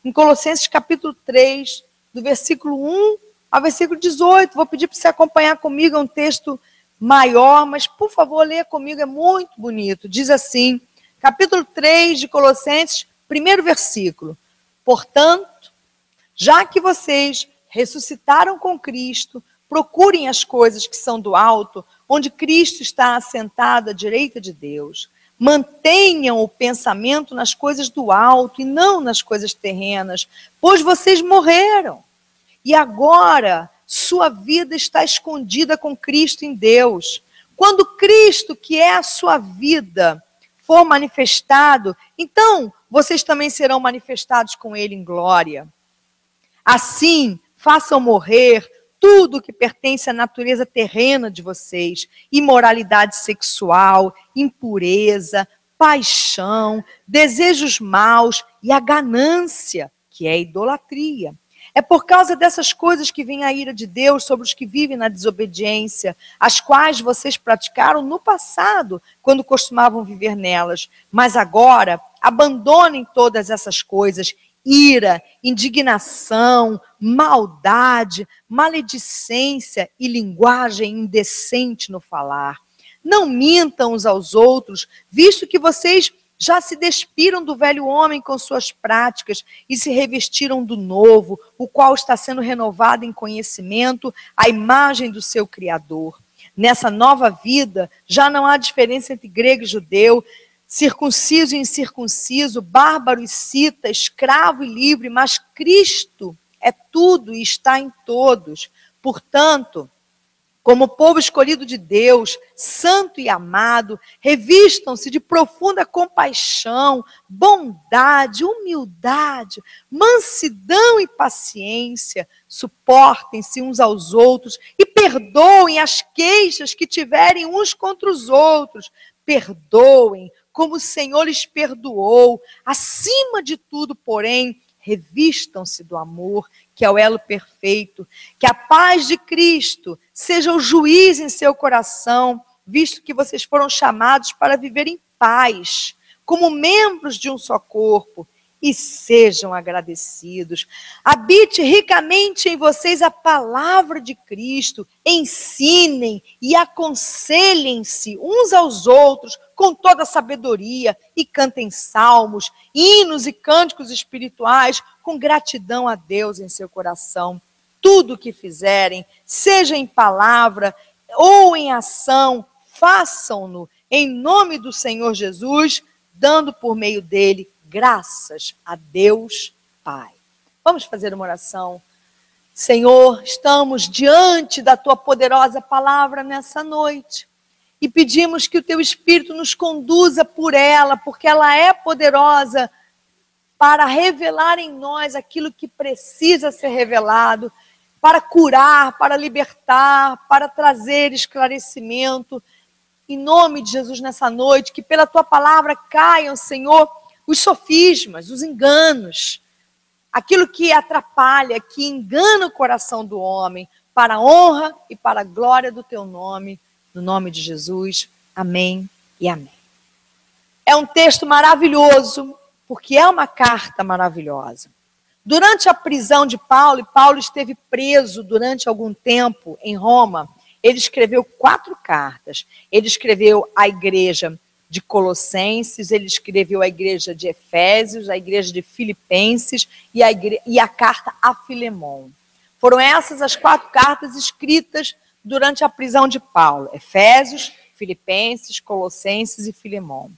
em Colossenses capítulo 3, do versículo 1 ao versículo 18. Vou pedir para você acompanhar comigo, é um texto maior, mas por favor, leia comigo, é muito bonito. Diz assim, capítulo 3 de Colossenses, primeiro versículo. Portanto, já que vocês ressuscitaram com Cristo, procurem as coisas que são do alto, onde Cristo está assentado à direita de Deus. Mantenham o pensamento nas coisas do alto e não nas coisas terrenas, pois vocês morreram. E agora sua vida está escondida com Cristo em Deus. Quando Cristo, que é a sua vida, for manifestado, então vocês também serão manifestados com Ele em glória. Assim, façam morrer tudo que pertence à natureza terrena de vocês, imoralidade sexual, impureza, paixão, desejos maus e a ganância, que é a idolatria. É por causa dessas coisas que vem a ira de Deus sobre os que vivem na desobediência, as quais vocês praticaram no passado, quando costumavam viver nelas. Mas agora, abandonem todas essas coisas: ira, indignação, maldade, maledicência e linguagem indecente no falar. Não mintam uns aos outros, visto que vocês já se despiram do velho homem com suas práticas e se revestiram do novo, o qual está sendo renovado em conhecimento, à imagem do seu Criador. Nessa nova vida, já não há diferença entre grego e judeu, circunciso e incircunciso, bárbaro e cita, escravo e livre, mas Cristo é tudo e está em todos. Portanto, como povo escolhido de Deus, santo e amado, revistam-se de profunda compaixão, bondade, humildade, mansidão e paciência. Suportem-se uns aos outros e perdoem as queixas que tiverem uns contra os outros. Perdoem como o Senhor lhes perdoou. Acima de tudo, porém, revistam-se do amor, que é o elo perfeito. Que a paz de Cristo seja o juiz em seu coração, visto que vocês foram chamados para viver em paz, como membros de um só corpo, e sejam agradecidos. Habite ricamente em vocês a palavra de Cristo, ensinem e aconselhem-se uns aos outros com toda a sabedoria e cantem salmos, hinos e cânticos espirituais com gratidão a Deus em seu coração. Tudo o que fizerem, seja em palavra ou em ação, façam-no em nome do Senhor Jesus, dando por meio dele graças a Deus Pai. Vamos fazer uma oração. Senhor, estamos diante da tua poderosa palavra nessa noite e pedimos que o teu Espírito nos conduza por ela, porque ela é poderosa para revelar em nós aquilo que precisa ser revelado, para curar, para libertar, para trazer esclarecimento. Em nome de Jesus, nessa noite, que pela tua palavra caiam, Senhor, os sofismas, os enganos, aquilo que atrapalha, que engana o coração do homem, para a honra e para a glória do teu nome, no nome de Jesus. Amém e amém. É um texto maravilhoso, porque é uma carta maravilhosa. Durante a prisão de Paulo, e Paulo esteve preso durante algum tempo em Roma, ele escreveu 4 cartas. Ele escreveu à igreja de Colossenses, ele escreveu a igreja de Efésios, a igreja de Filipenses e a carta a Filemon. Foram essas as 4 cartas escritas durante a prisão de Paulo: Efésios, Filipenses, Colossenses e Filemon.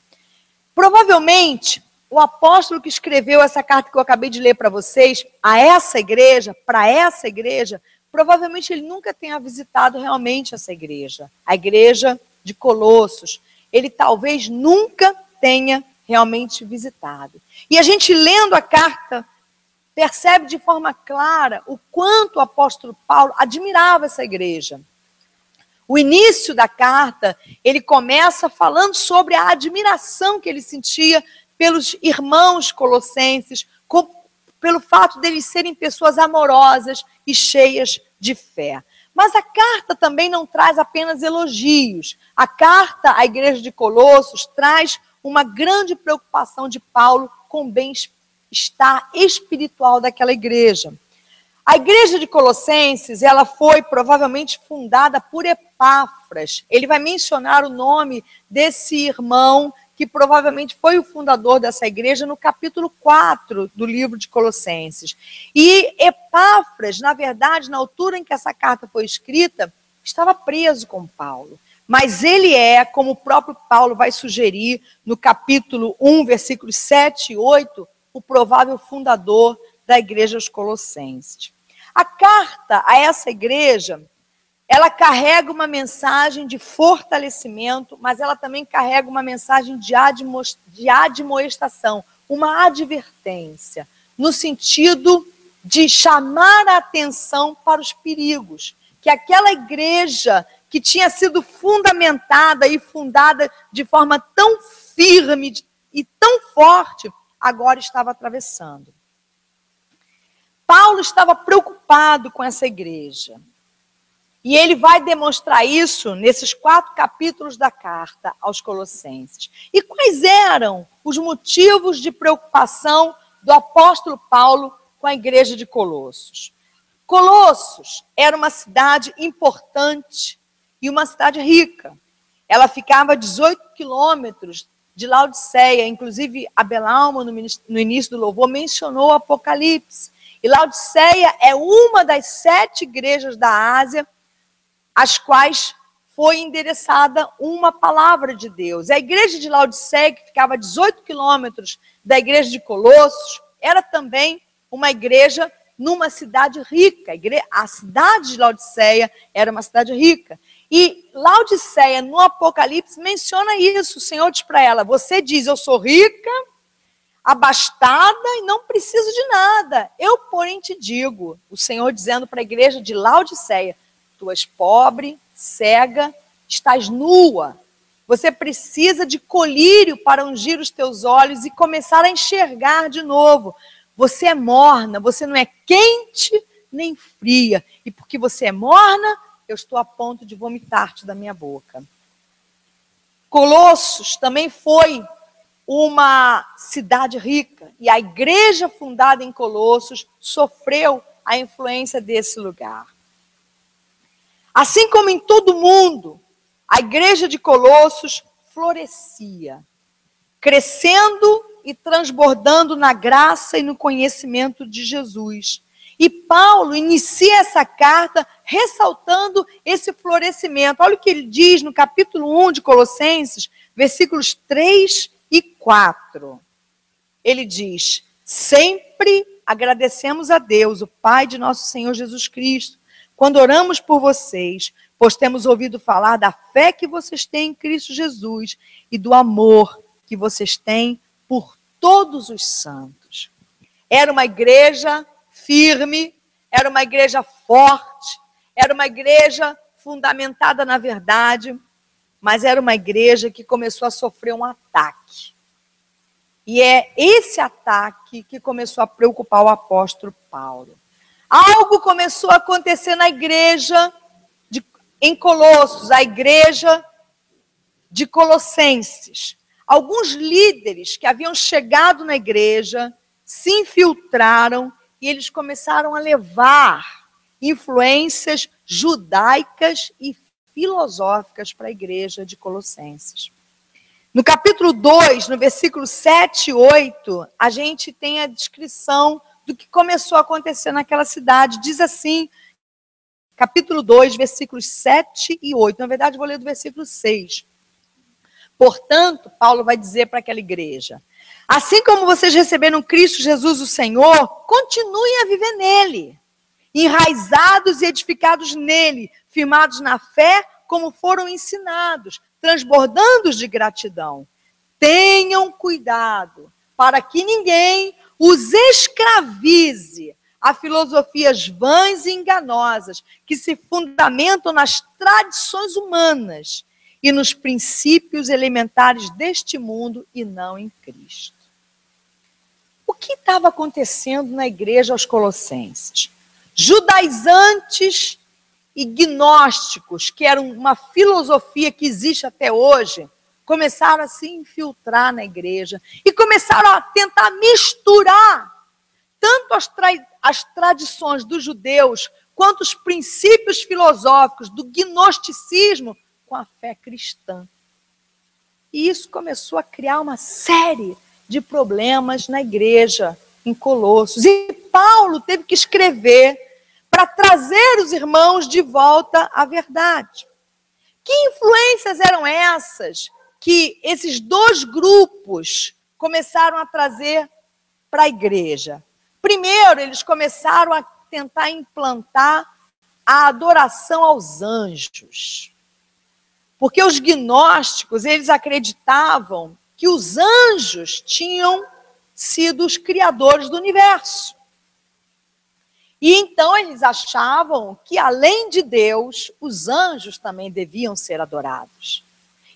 Provavelmente, o apóstolo que escreveu essa carta que eu acabei de ler para vocês, a essa igreja, para essa igreja, provavelmente ele nunca tenha visitado realmente essa igreja, a igreja de Colossos. Ele talvez nunca tenha realmente visitado. E a gente lendo a carta, percebe de forma clara o quanto o apóstolo Paulo admirava essa igreja. O início da carta, ele começa falando sobre a admiração que ele sentia pelos irmãos colossenses, pelo fato deles serem pessoas amorosas e cheias de fé. Mas a carta também não traz apenas elogios. A carta à igreja de Colossos traz uma grande preocupação de Paulo com o estar espiritual daquela igreja. A igreja de Colossenses, ela foi provavelmente fundada por Epáfras. Ele vai mencionar o nome desse irmão que provavelmente foi o fundador dessa igreja no capítulo 4 do livro de Colossenses. E Epáfras, na verdade, na altura em que essa carta foi escrita, estava preso com Paulo. Mas ele é, como o próprio Paulo vai sugerir no capítulo 1, versículos 7 e 8, o provável fundador da igreja aos Colossenses. A carta a essa igreja, ela carrega uma mensagem de fortalecimento, mas ela também carrega uma mensagem de admoestação, uma advertência, no sentido de chamar a atenção para os perigos, que aquela igreja que tinha sido fundamentada e fundada de forma tão firme e tão forte, agora estava atravessando. Paulo estava preocupado com essa igreja. E ele vai demonstrar isso nesses 4 capítulos da carta aos Colossenses. E quais eram os motivos de preocupação do apóstolo Paulo com a igreja de Colossos? Colossos era uma cidade importante e uma cidade rica. Ela ficava a 18 quilômetros de Laodiceia. Inclusive, Abelalma, no início do louvor, mencionou o Apocalipse. E Laodiceia é uma das 7 igrejas da Ásia às quais foi endereçada uma palavra de Deus. A igreja de Laodiceia, que ficava a 18 quilômetros da igreja de Colossos, era também uma igreja numa cidade rica. A cidade de Laodiceia era uma cidade rica. E Laodiceia, no Apocalipse, menciona isso. O Senhor diz para ela, você diz, eu sou rica, abastada e não preciso de nada. Eu, porém, te digo, o Senhor dizendo para a igreja de Laodiceia, tu és pobre, cega, estás nua. Você precisa de colírio para ungir os teus olhos e começar a enxergar de novo. Você é morna, você não é quente nem fria. E porque você é morna, eu estou a ponto de vomitar-te da minha boca. Colossos também foi uma cidade rica. E a igreja fundada em Colossos sofreu a influência desse lugar. Assim como em todo o mundo, a igreja de Colossos florescia, crescendo e transbordando na graça e no conhecimento de Jesus. E Paulo inicia essa carta ressaltando esse florescimento. Olha o que ele diz no capítulo 1 de Colossenses, versículos 3 e 4. Ele diz, sempre agradecemos a Deus, o Pai de nosso Senhor Jesus Cristo, quando oramos por vocês, pois temos ouvido falar da fé que vocês têm em Cristo Jesus e do amor que vocês têm por todos os santos. Era uma igreja firme, era uma igreja forte, era uma igreja fundamentada na verdade, mas era uma igreja que começou a sofrer um ataque. E é esse ataque que começou a preocupar o apóstolo Paulo. Algo começou a acontecer na igreja em Colossos, a igreja de Colossenses. Alguns líderes que haviam chegado na igreja se infiltraram e eles começaram a levar influências judaicas e filosóficas para a igreja de Colossenses. No capítulo 2, no versículo 7 e 8, a gente tem a descrição do que começou a acontecer naquela cidade. Diz assim, capítulo 2, versículos 7 e 8. Na verdade, vou ler do versículo 6. Portanto, Paulo vai dizer para aquela igreja, assim como vocês receberam Cristo Jesus o Senhor, continuem a viver nele, enraizados e edificados nele, firmados na fé, como foram ensinados, transbordando de gratidão. Tenham cuidado para que ninguém os escravize a filosofias vãs e enganosas que se fundamentam nas tradições humanas e nos princípios elementares deste mundo e não em Cristo. O que estava acontecendo na igreja aos Colossenses? Judaizantes e gnósticos, que eram uma filosofia que existe até hoje, começaram a se infiltrar na igreja e começaram a tentar misturar tanto as tradições dos judeus quanto os princípios filosóficos do gnosticismo com a fé cristã. E isso começou a criar uma série de problemas na igreja, em Colossos. E Paulo teve que escrever para trazer os irmãos de volta à verdade. Que influências eram essas que esses dois grupos começaram a trazer para a igreja? Primeiro, eles começaram a tentar implantar a adoração aos anjos. Porque os gnósticos, eles acreditavam que os anjos tinham sido os criadores do universo. E então eles achavam que, além de Deus, os anjos também deviam ser adorados.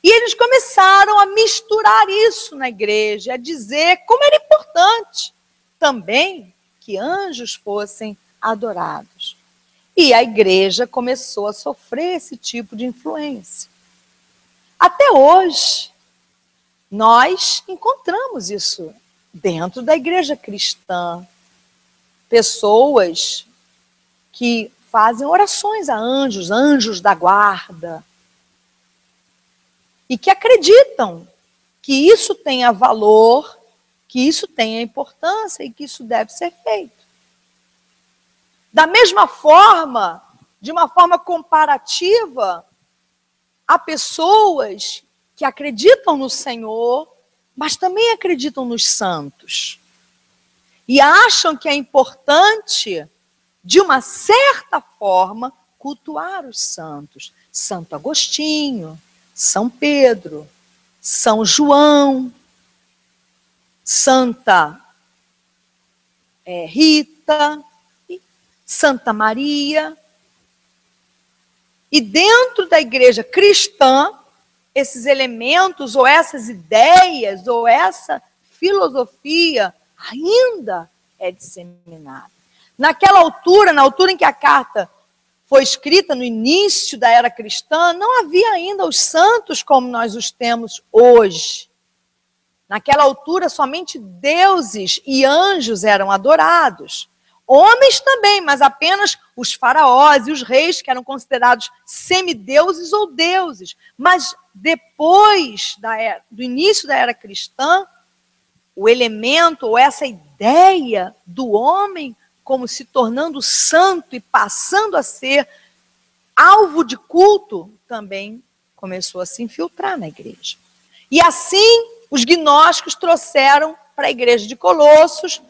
E eles começaram a misturar isso na igreja, a dizer como era importante também que anjos fossem adorados. E a igreja começou a sofrer esse tipo de influência. Até hoje, nós encontramos isso dentro da igreja cristã. Pessoas que fazem orações a anjos, anjos da guarda, e que acreditam que isso tenha valor, que isso tenha importância e que isso deve ser feito. Da mesma forma, de uma forma comparativa, há pessoas que acreditam no Senhor, mas também acreditam nos santos. E acham que é importante, de uma certa forma, cultuar os santos. Santo Agostinho, São Pedro, São João, Santa Rita, Santa Maria. E dentro da igreja cristã, esses elementos, ou essas ideias, ou essa filosofia ainda é disseminada. Naquela altura, na altura em que a carta foi escrita, no início da era cristã, não havia ainda os santos como nós os temos hoje. Naquela altura, somente deuses e anjos eram adorados. Homens também, mas apenas os faraós e os reis, que eram considerados semideuses ou deuses. Mas depois do início da era cristã, o elemento, ou essa ideia do homem como se tornando santo e passando a ser alvo de culto, também começou a se infiltrar na igreja. E assim, os gnósticos trouxeram para a igreja de Colossos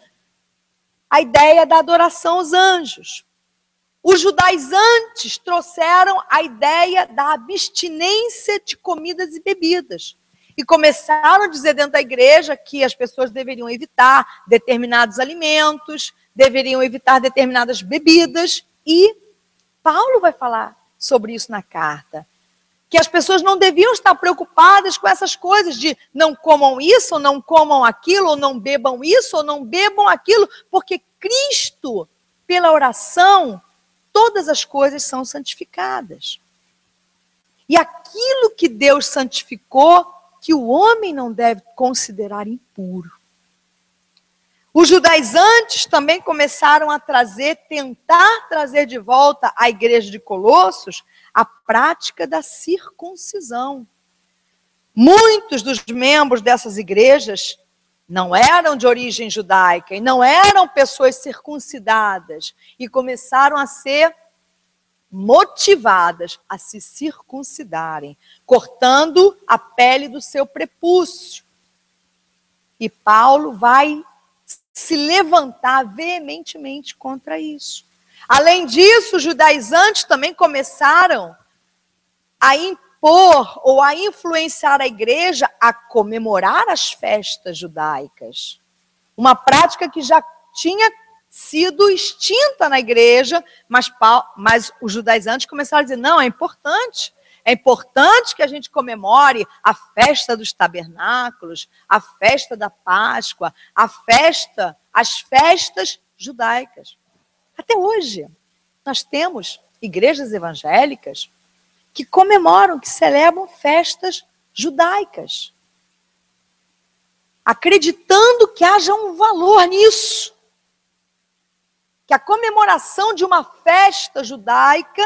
a ideia da adoração aos anjos. Os judaizantes trouxeram a ideia da abstinência de comidas e bebidas. E começaram a dizer dentro da igreja que as pessoas deveriam evitar determinados alimentos, deveriam evitar determinadas bebidas. E Paulo vai falar sobre isso na carta. Que as pessoas não deviam estar preocupadas com essas coisas de não comam isso, ou não comam aquilo, ou não bebam isso, ou não bebam aquilo, porque Cristo, pela oração, todas as coisas são santificadas. E aquilo que Deus santificou, que o homem não deve considerar impuro. Os judaizantes também começaram a tentar trazer de volta à igreja de Colossos a prática da circuncisão. Muitos dos membros dessas igrejas não eram de origem judaica e não eram pessoas circuncidadas e começaram a ser motivadas a se circuncidarem, cortando a pele do seu prepúcio. E Paulo vai se levantar veementemente contra isso. Além disso, os judaizantes também começaram a impor ou a influenciar a igreja a comemorar as festas judaicas. Uma prática que já tinha sido extinta na igreja, mas os judaizantes começaram a dizer, não, é importante que a gente comemore a festa dos tabernáculos, a festa da Páscoa, as festas judaicas. Até hoje, nós temos igrejas evangélicas que comemoram, que celebram festas judaicas, acreditando que haja um valor nisso, que a comemoração de uma festa judaica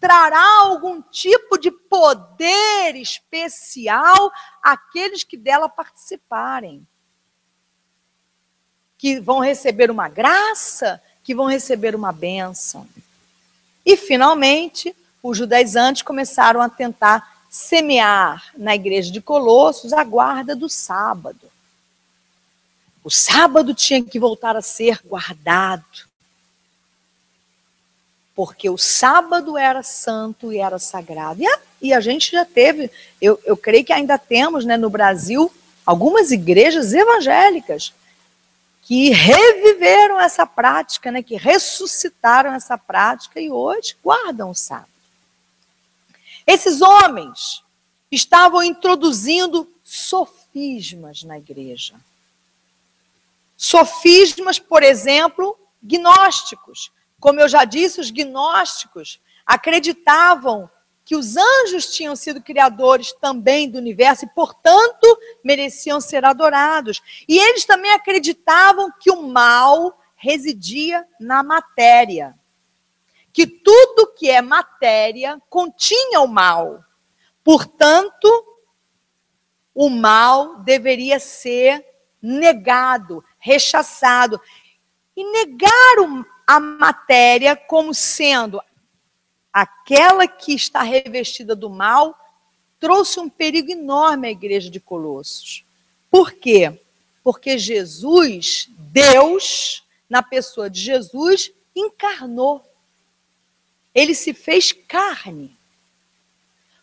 trará algum tipo de poder especial àqueles que dela participarem, que vão receber uma graça, que vão receber uma bênção. E, finalmente, os judaizantes começaram a tentar semear na igreja de Colossos a guarda do sábado. O sábado tinha que voltar a ser guardado, porque o sábado era santo e era sagrado. E a gente já teve, eu creio que ainda temos, né, no Brasil, algumas igrejas evangélicas que reviveram essa prática, né, que ressuscitaram essa prática e hoje guardam o sábado. Esses homens estavam introduzindo sofismas na igreja. Sofismas, por exemplo, gnósticos. Como eu já disse, os gnósticos acreditavam que os anjos tinham sido criadores também do universo e, portanto, mereciam ser adorados. E eles também acreditavam que o mal residia na matéria, que tudo que é matéria continha o mal. Portanto, o mal deveria ser negado, rechaçado. E negar a matéria como sendo aquela que está revestida do mal, trouxe um perigo enorme à igreja de Colossos. Por quê? Porque Jesus, Deus, na pessoa de Jesus, encarnou. Ele se fez carne.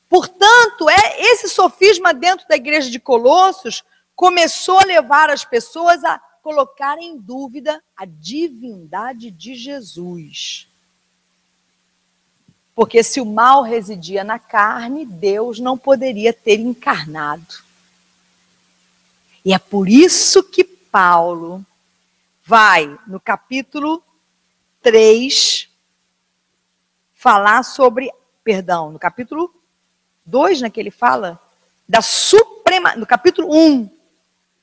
Portanto, esse sofisma dentro da igreja de Colossos começou a levar as pessoas a colocar em dúvida a divindade de Jesus. Porque se o mal residia na carne, Deus não poderia ter encarnado. E é por isso que Paulo vai, no capítulo 3, falar sobre, no capítulo 2, né, que ele fala da no capítulo 1,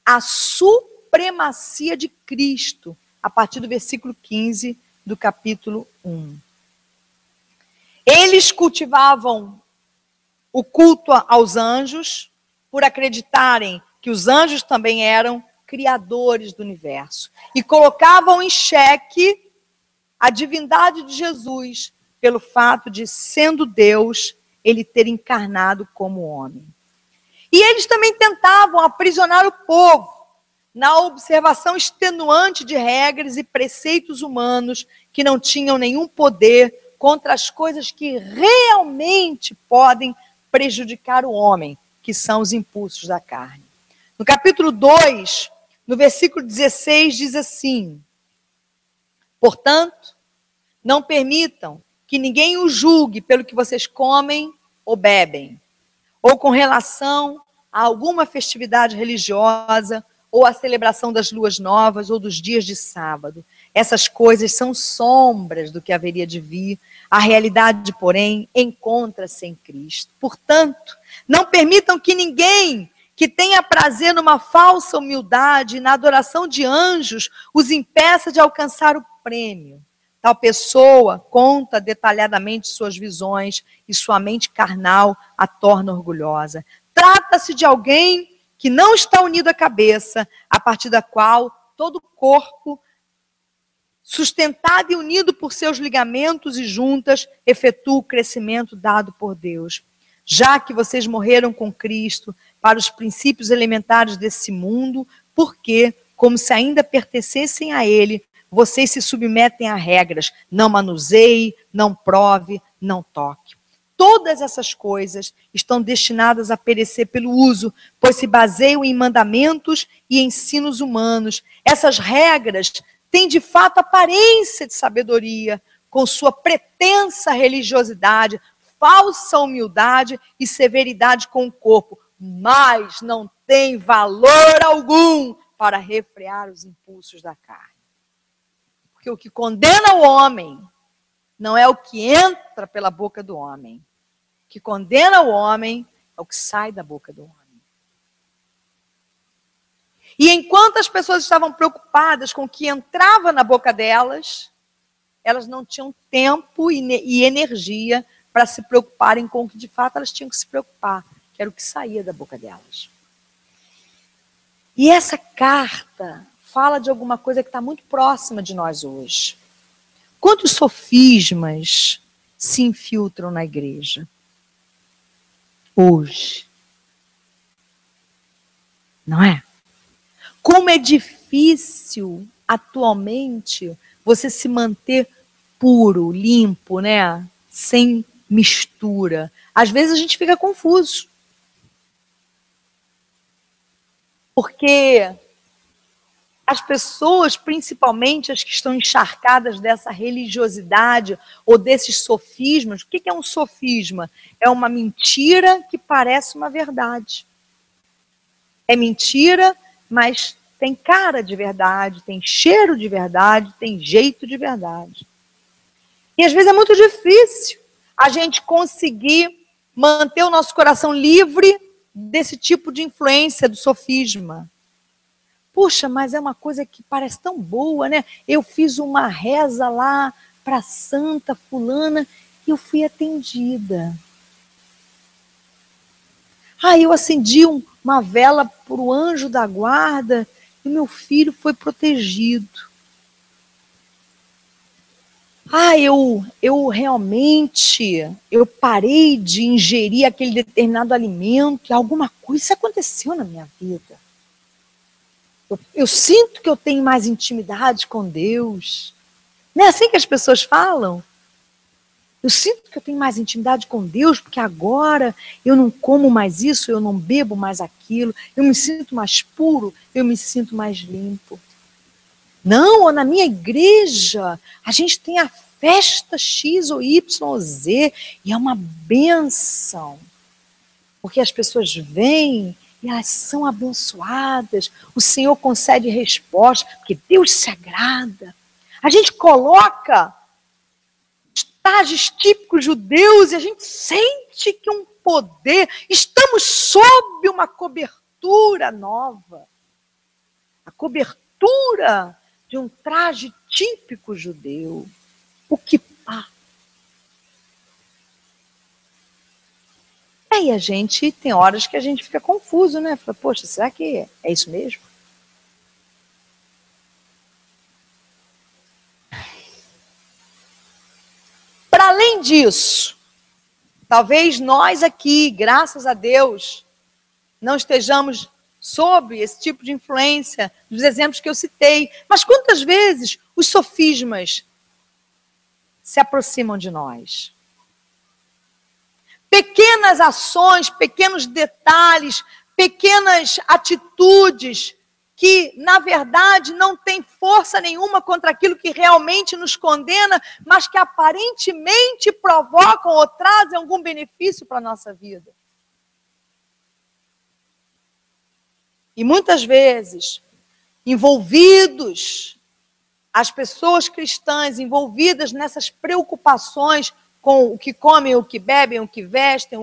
a supremacia de Cristo, a partir do versículo 15 do capítulo 1. Eles cultivavam o culto aos anjos por acreditarem que os anjos também eram criadores do universo e colocavam em xeque a divindade de Jesus pelo fato de, sendo Deus, ele ter encarnado como homem. E eles também tentavam aprisionar o povo na observação extenuante de regras e preceitos humanos que não tinham nenhum poder contra as coisas que realmente podem prejudicar o homem, que são os impulsos da carne. No capítulo 2, no versículo 16, diz assim: portanto, não permitam que ninguém os julgue pelo que vocês comem ou bebem, ou com relação a alguma festividade religiosa, ou a celebração das luas novas, ou dos dias de sábado. Essas coisas são sombras do que haveria de vir. A realidade, porém, encontra-se em Cristo. Portanto, não permitam que ninguém que tenha prazer numa falsa humildade e na adoração de anjos os impeça de alcançar o prêmio. Tal pessoa conta detalhadamente suas visões e sua mente carnal a torna orgulhosa. Trata-se de alguém que não está unido à cabeça, a partir da qual todo o corpo, sustentado e unido por seus ligamentos e juntas, efetua o crescimento dado por Deus. Já que vocês morreram com Cristo para os princípios elementares desse mundo, porque, como se ainda pertencessem a Ele, vocês se submetem a regras: não manuseie, não prove, não toque. Todas essas coisas estão destinadas a perecer pelo uso, pois se baseiam em mandamentos e ensinos humanos. Essas regras têm de fato aparência de sabedoria, com sua pretensa religiosidade, falsa humildade e severidade com o corpo, mas não tem valor algum para refrear os impulsos da carne. Porque o que condena o homem não é o que entra pela boca do homem. O que condena o homem é o que sai da boca do homem. E enquanto as pessoas estavam preocupadas com o que entrava na boca delas, elas não tinham tempo e energia para se preocuparem com o que de fato elas tinham que se preocupar, que era o que saía da boca delas. E essa carta fala de alguma coisa que está muito próxima de nós hoje. Quantos sofismas se infiltram na igreja hoje? Não é? Como é difícil atualmente você se manter puro, limpo, né? Sem mistura. Às vezes a gente fica confuso. Porque as pessoas, principalmente as que estão encharcadas dessa religiosidade ou desses sofismas, o que é um sofisma? É uma mentira que parece uma verdade. É mentira, mas tem cara de verdade, tem cheiro de verdade, tem jeito de verdade. E às vezes é muito difícil a gente conseguir manter o nosso coração livre desse tipo de influência do sofisma. Puxa, mas é uma coisa que parece tão boa, né? Eu fiz uma reza lá para Santa Fulana e eu fui atendida. Eu acendi uma vela para o anjo da guarda e meu filho foi protegido. Eu realmente, eu parei de ingerir aquele determinado alimento e alguma coisa aconteceu na minha vida. Eu sinto que eu tenho mais intimidade com Deus. Não é assim que as pessoas falam? Eu sinto que eu tenho mais intimidade com Deus, porque agora eu não como mais isso, eu não bebo mais aquilo, eu me sinto mais puro, eu me sinto mais limpo. Não, na minha igreja, a gente tem a festa X ou Y ou Z, e é uma bênção. Porque as pessoas vêm e elas são abençoadas, o Senhor concede resposta, porque Deus se agrada. A gente coloca trajes típicos judeus e a gente sente que um poder, estamos sob uma cobertura nova. A cobertura de um traje típico judeu. O quipá. Aí a gente, tem horas que a gente fica confuso, né? Fala, poxa, será que é isso mesmo? Para além disso, talvez nós aqui, graças a Deus, não estejamos sob esse tipo de influência dos exemplos que eu citei. Mas quantas vezes os sofismas se aproximam de nós? Pequenas ações, pequenos detalhes, pequenas atitudes que, na verdade, não têm força nenhuma contra aquilo que realmente nos condena, mas que aparentemente provocam ou trazem algum benefício para a nossa vida. E muitas vezes, as pessoas cristãs envolvidas nessas preocupações com o que comem, o que bebem, o que vestem,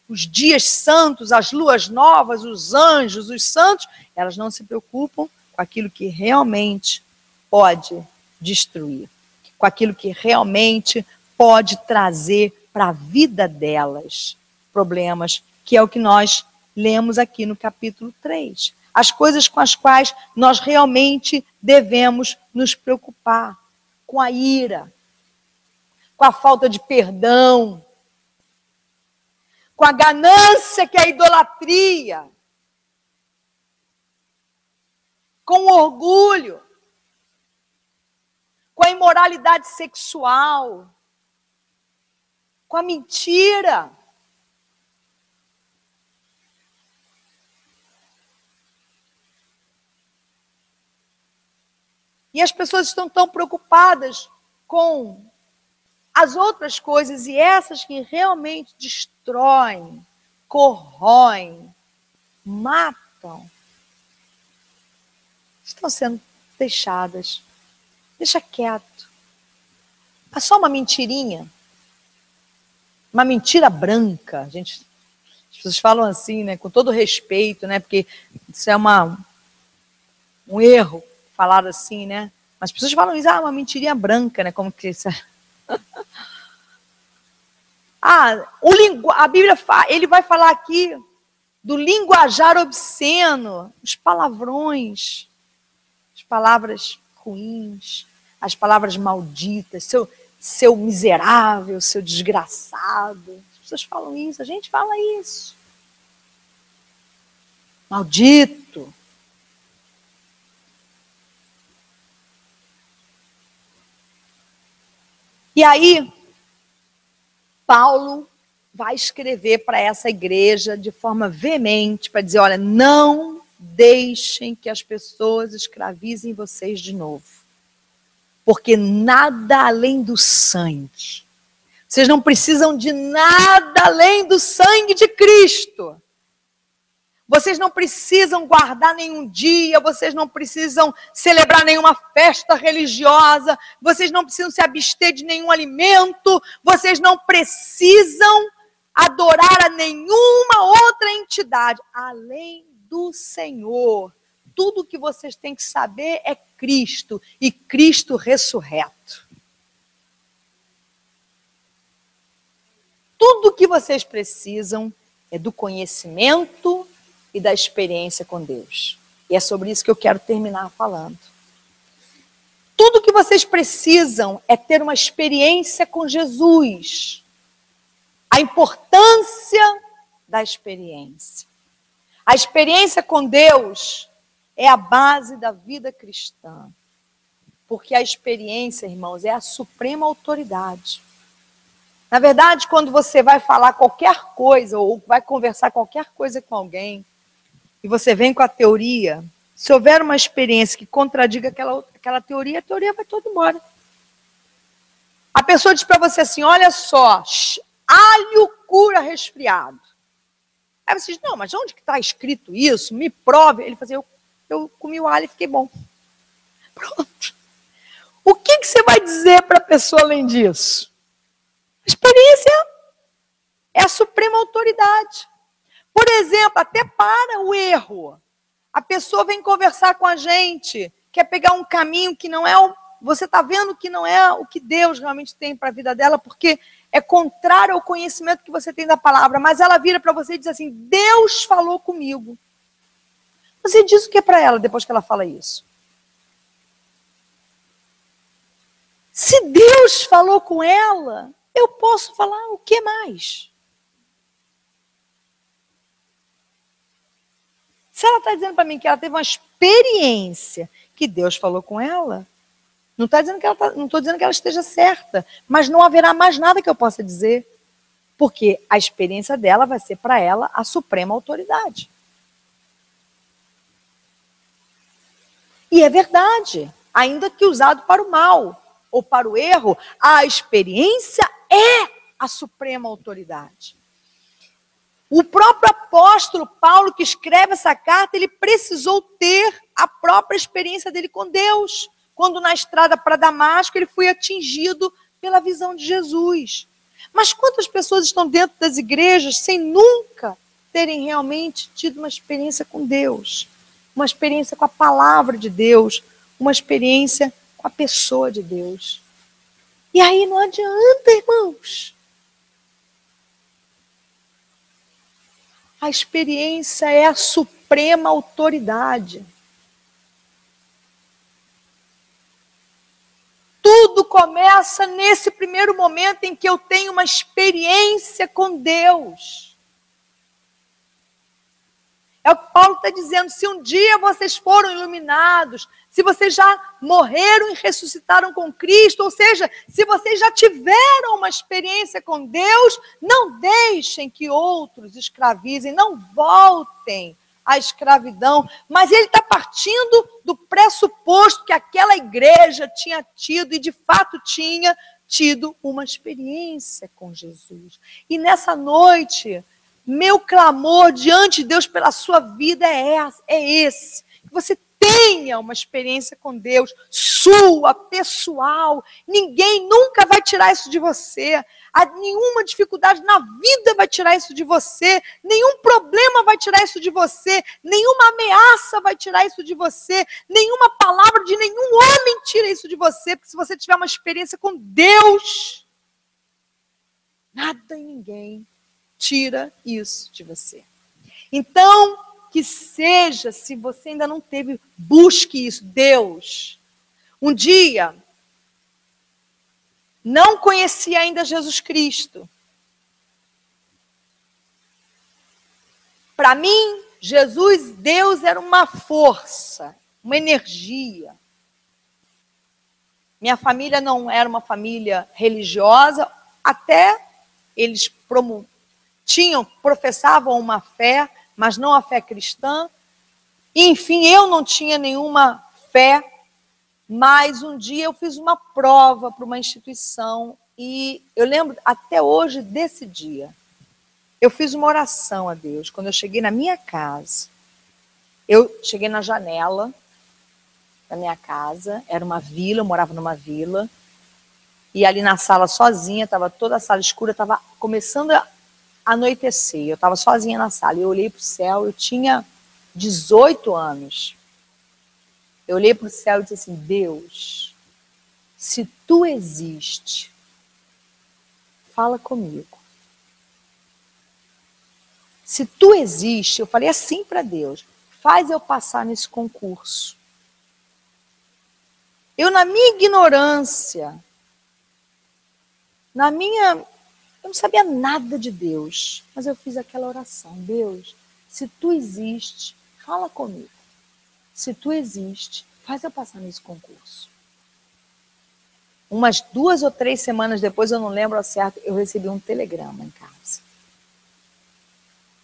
os dias santos, as luas novas, os anjos, os santos, elas não se preocupam com aquilo que realmente pode destruir, com aquilo que realmente pode trazer para a vida delas problemas, que é o que nós lemos aqui no capítulo 3. As coisas com as quais nós realmente devemos nos preocupar, com a ira, com a falta de perdão, com a ganância que é a idolatria, com o orgulho, com a imoralidade sexual, com a mentira. E as pessoas estão tão preocupadas com as outras coisas, e essas que realmente destroem, corroem, matam, estão sendo deixadas. Deixa quieto. É só uma mentirinha. Uma mentira branca. As pessoas falam assim, né, com todo respeito, né, porque isso é uma um erro, falaram assim, né? As pessoas falam isso, uma mentirinha branca, né? Como que isso é? A Bíblia ele vai falar aqui do linguajar obsceno, os palavrões, as palavras ruins, as palavras malditas, seu miserável, seu desgraçado. As pessoas falam isso, a gente fala isso. Maldito. E aí, Paulo vai escrever para essa igreja de forma veemente, para dizer, olha, não deixem que as pessoas escravizem vocês de novo. Porque nada além do sangue. Vocês não precisam de nada além do sangue de Cristo. Vocês não precisam guardar nenhum dia, vocês não precisam celebrar nenhuma festa religiosa, vocês não precisam se abster de nenhum alimento, vocês não precisam adorar a nenhuma outra entidade, além do Senhor. Tudo que vocês têm que saber é Cristo e Cristo ressurreto. Tudo que vocês precisam é do conhecimento e da experiência com Deus. E é sobre isso que eu quero terminar falando. Tudo que vocês precisam é ter uma experiência com Jesus. A importância da experiência. A experiência com Deus é a base da vida cristã. Porque a experiência, irmãos, é a suprema autoridade. Na verdade, quando você vai falar qualquer coisa ou vai conversar qualquer coisa com alguém e você vem com a teoria, se houver uma experiência que contradiga aquela teoria, a teoria vai toda embora. A pessoa diz para você assim, olha só, alho cura resfriado. Aí você diz, não, mas onde que está escrito isso? Me prove. Ele fala assim, eu comi o alho e fiquei bom. Pronto. O que você vai dizer para a pessoa além disso? A experiência é a suprema autoridade. Por exemplo, até para o erro. A pessoa vem conversar com a gente, quer pegar um caminho que não é você está vendo que não é o que Deus realmente tem para a vida dela, porque é contrário ao conhecimento que você tem da palavra, mas ela vira para você e diz assim, Deus falou comigo. Você diz o que para ela depois que ela fala isso? Se Deus falou com ela, eu posso falar o que mais? Se ela está dizendo para mim que ela teve uma experiência que Deus falou com ela, não estou dizendo que ela esteja certa, mas não haverá mais nada que eu possa dizer, porque a experiência dela vai ser para ela a suprema autoridade. E é verdade, ainda que usado para o mal ou para o erro, a experiência é a suprema autoridade. O próprio apóstolo Paulo, que escreve essa carta, ele precisou ter a própria experiência dele com Deus. Quando na estrada para Damasco, ele foi atingido pela visão de Jesus. Mas quantas pessoas estão dentro das igrejas sem nunca terem realmente tido uma experiência com Deus? Uma experiência com a palavra de Deus, uma experiência com a pessoa de Deus. E aí não adianta, irmãos. A experiência é a suprema autoridade. Tudo começa nesse primeiro momento em que eu tenho uma experiência com Deus. É o que Paulo está dizendo, se um dia vocês foram iluminados, se vocês já morreram e ressuscitaram com Cristo, ou seja, se vocês já tiveram uma experiência com Deus, não deixem que outros escravizem, não voltem à escravidão. Mas ele está partindo do pressuposto que aquela igreja tinha tido, e de fato tinha tido uma experiência com Jesus. E nessa noite, meu clamor diante de Deus pela sua vida é esse. Que você tenha uma experiência com Deus, sua, pessoal. Ninguém nunca vai tirar isso de você. Nenhuma dificuldade na vida vai tirar isso de você. Nenhum problema vai tirar isso de você. Nenhuma ameaça vai tirar isso de você. Nenhuma palavra de nenhum homem tira isso de você. Porque se você tiver uma experiência com Deus, nada e ninguém tira isso de você. Então, que seja, se você ainda não teve, busque isso. Deus, um dia, não conhecia ainda Jesus Cristo. Para mim, Jesus, Deus, era uma força, uma energia. Minha família não era uma família religiosa, até eles professavam uma fé, mas não a fé cristã. Enfim, eu não tinha nenhuma fé, mas um dia eu fiz uma prova para uma instituição e eu lembro até hoje desse dia. Eu fiz uma oração a Deus. Quando eu cheguei na minha casa, eu cheguei na janela da minha casa, era uma vila, eu morava numa vila, e ali na sala sozinha, estava toda a sala escura, estava começando a anoitecer, eu estava sozinha na sala, eu olhei para o céu, eu tinha 18 anos. Eu olhei para o céu e disse assim: Deus, se tu existe, fala comigo. Se tu existe, eu falei assim para Deus, faz eu passar nesse concurso. Eu, na minha ignorância, eu não sabia nada de Deus, mas eu fiz aquela oração: Deus, se tu existe, fala comigo. Se tu existe, faz eu passar nesse concurso. Umas 2 ou 3 semanas depois, eu não lembro ao certo, eu recebi um telegrama em casa.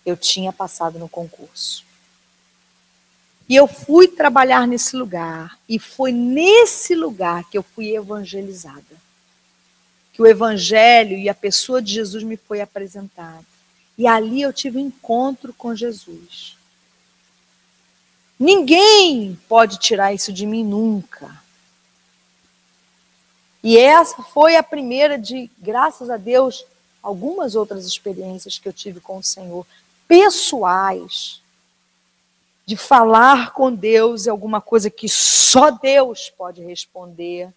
Eu tinha passado no concurso. E eu fui trabalhar nesse lugar, e foi nesse lugar que eu fui evangelizada. Que o evangelho e a pessoa de Jesus me foi apresentada. E ali eu tive um encontro com Jesus. Ninguém pode tirar isso de mim nunca. E essa foi a primeira de, graças a Deus, algumas outras experiências que eu tive com o Senhor, pessoais, de falar com Deus é alguma coisa que só Deus pode responder.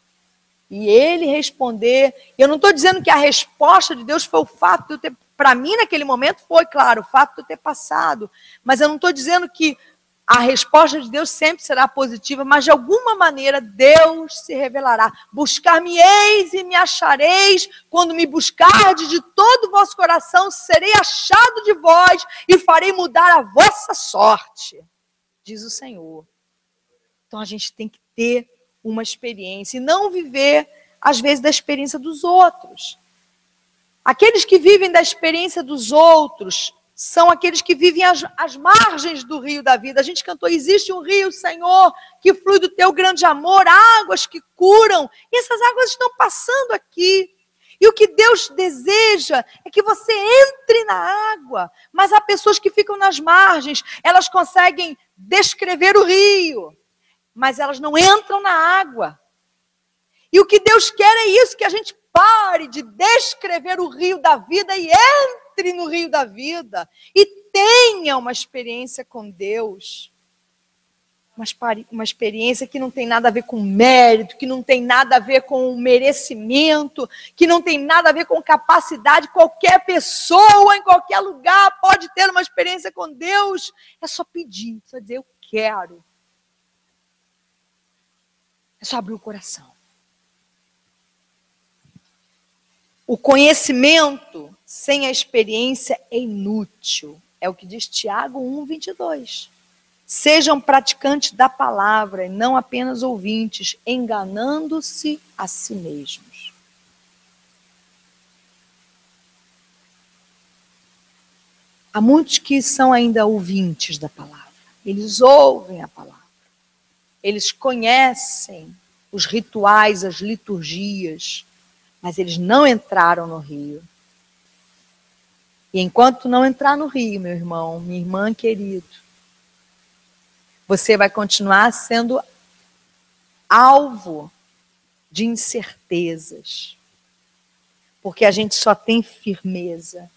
E Ele responder, eu não estou dizendo que a resposta de Deus foi o fato de eu ter, para mim naquele momento foi, claro, o fato de eu ter passado, mas eu não estou dizendo que a resposta de Deus sempre será positiva, mas de alguma maneira Deus se revelará. Buscar-me-eis e me achareis, quando me buscardes de todo o vosso coração, serei achado de vós e farei mudar a vossa sorte, diz o Senhor. Então a gente tem que ter uma experiência e não viver, às vezes, da experiência dos outros. Aqueles que vivem da experiência dos outros são aqueles que vivem às margens do rio da vida. A gente cantou: existe um rio, Senhor, que flui do teu grande amor, águas que curam. E essas águas estão passando aqui. E o que Deus deseja é que você entre na água. Mas há pessoas que ficam nas margens, elas conseguem descrever o rio, mas elas não entram na água. E o que Deus quer é isso, que a gente pare de descrever o rio da vida e entre no rio da vida. E tenha uma experiência com Deus. Uma experiência que não tem nada a ver com mérito, que não tem nada a ver com merecimento, que não tem nada a ver com capacidade. Qualquer pessoa, em qualquer lugar, pode ter uma experiência com Deus. É só pedir, só dizer: eu quero. É só abrir o coração. O conhecimento sem a experiência é inútil. É o que diz Tiago 1:22. Sejam praticantes da palavra e não apenas ouvintes, enganando-se a si mesmos. Há muitos que são ainda ouvintes da palavra. Eles ouvem a palavra. Eles conhecem os rituais, as liturgias, mas eles não entraram no rio. E enquanto não entrar no rio, meu irmão, minha irmã querido, você vai continuar sendo alvo de incertezas. Porque a gente só tem firmeza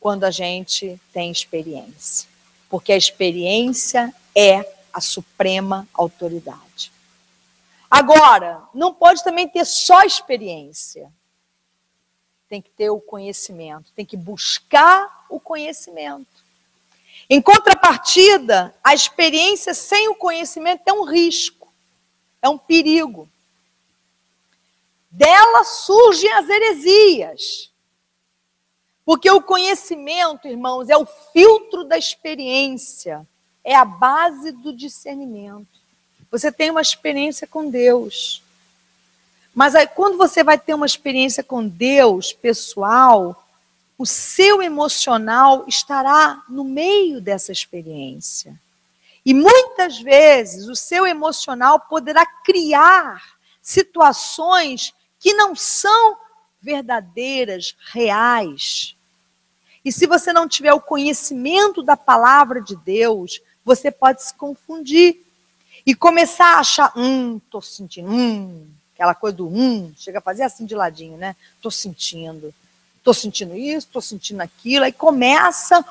quando a gente tem experiência. Porque a experiência é a suprema autoridade. Agora, não pode também ter só experiência. Tem que ter o conhecimento, tem que buscar o conhecimento. Em contrapartida, a experiência sem o conhecimento é um risco, é um perigo. Dela surgem as heresias. Porque o conhecimento, irmãos, é o filtro da experiência, é a base do discernimento. Você tem uma experiência com Deus. Mas aí, quando você vai ter uma experiência com Deus, pessoal, o seu emocional estará no meio dessa experiência. E muitas vezes o seu emocional poderá criar situações que não são verdadeiras, reais. E se você não tiver o conhecimento da palavra de Deus, você pode se confundir e começar a achar, tô sentindo, aquela coisa do chega a fazer assim de ladinho, né? Tô sentindo isso, tô sentindo aquilo, aí começa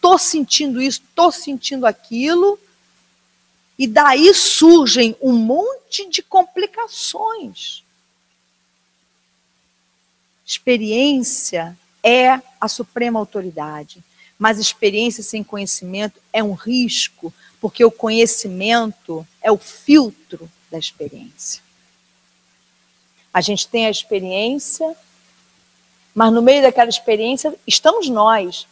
tô sentindo isso, tô sentindo aquilo, e daí surgem um monte de complicações. Experiência é a suprema autoridade, mas experiência sem conhecimento é um risco, porque o conhecimento é o filtro da experiência. A gente tem a experiência, mas no meio daquela experiência estamos nós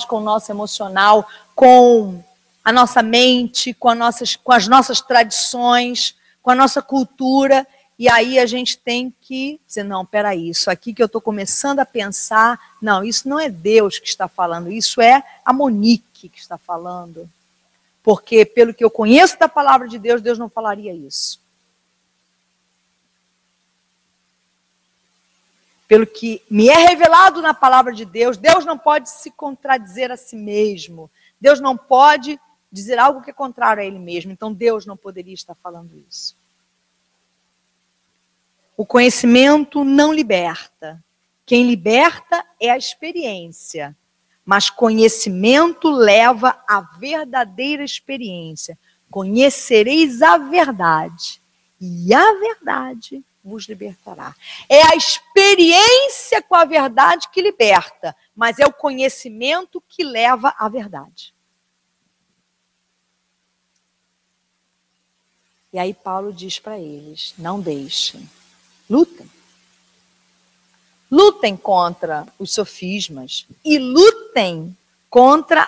com o nosso emocional, com a nossa mente, com as nossas tradições, com a nossa cultura. E aí a gente tem que dizer, não, peraí, isso aqui que eu estou começando a pensar, não, isso não é Deus que está falando, isso é a Monique que está falando. Porque pelo que eu conheço da palavra de Deus, Deus não falaria isso. Pelo que me é revelado na palavra de Deus, Deus não pode se contradizer a si mesmo. Deus não pode dizer algo que é contrário a Ele mesmo. Então Deus não poderia estar falando isso. O conhecimento não liberta. Quem liberta é a experiência. Mas conhecimento leva à verdadeira experiência. Conhecereis a verdade, e a verdade vos libertará. É a experiência com a verdade que liberta, mas é o conhecimento que leva à verdade. E aí Paulo diz para eles, não deixem, lutem. Lutem contra os sofismas e lutem contra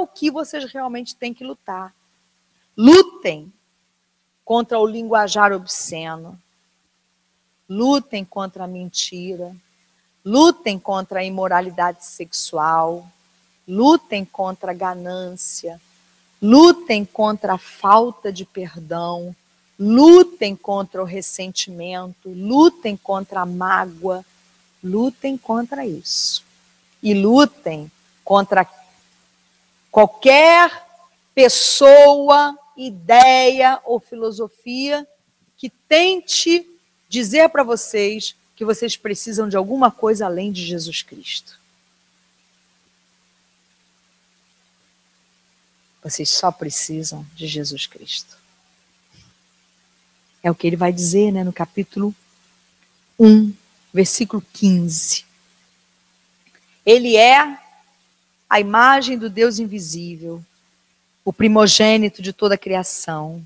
o que vocês realmente têm que lutar. Lutem contra o linguajar obsceno. Lutem contra a mentira. Lutem contra a imoralidade sexual. Lutem contra a ganância. Lutem contra a falta de perdão. Lutem contra o ressentimento. Lutem contra a mágoa. Lutem contra isso. E lutem contra qualquer pessoa, ideia ou filosofia que tente dizer para vocês que vocês precisam de alguma coisa além de Jesus Cristo. Vocês só precisam de Jesus Cristo. É o que ele vai dizer, né, no capítulo 1, versículo 15. Ele é a imagem do Deus invisível, o primogênito de toda a criação,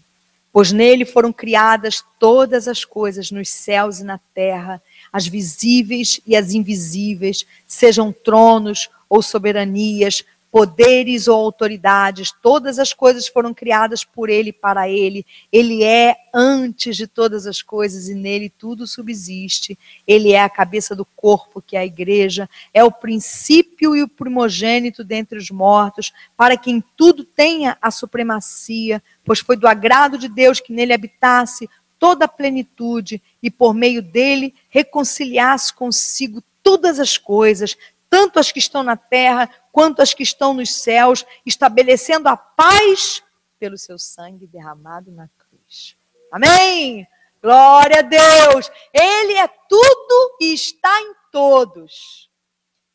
pois nele foram criadas todas as coisas nos céus e na terra, as visíveis e as invisíveis, sejam tronos ou soberanias, poderes ou autoridades, todas as coisas foram criadas por ele e para ele. Ele é antes de todas as coisas e nele tudo subsiste. Ele é a cabeça do corpo, que é a igreja, é o princípio e o primogênito dentre os mortos, para que em tudo tenha a supremacia, pois foi do agrado de Deus que nele habitasse toda a plenitude e por meio dele reconciliasse consigo todas as coisas, tanto as que estão na terra, quanto as que estão nos céus, estabelecendo a paz pelo seu sangue derramado na cruz. Amém? Glória a Deus! Ele é tudo e está em todos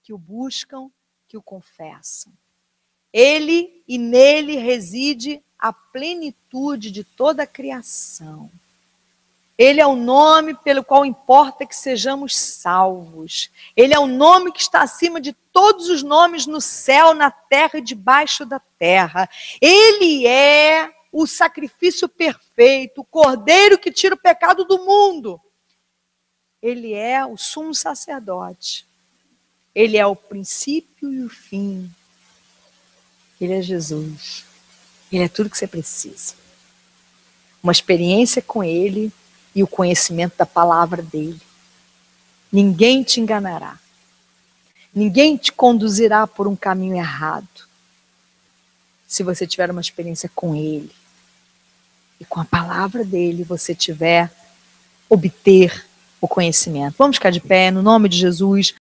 que o buscam, que o confessam. Ele e nele reside a plenitude de toda a criação. Ele é o nome pelo qual importa que sejamos salvos. Ele é o nome que está acima de todos os nomes no céu, na terra e debaixo da terra. Ele é o sacrifício perfeito, o cordeiro que tira o pecado do mundo. Ele é o sumo sacerdote. Ele é o princípio e o fim. Ele é Jesus. Ele é tudo que você precisa. Uma experiência com Ele e o conhecimento da palavra dele. Ninguém te enganará. Ninguém te conduzirá por um caminho errado. Se você tiver uma experiência com Ele e com a palavra dele, você obter o conhecimento. Vamos ficar de pé no nome de Jesus.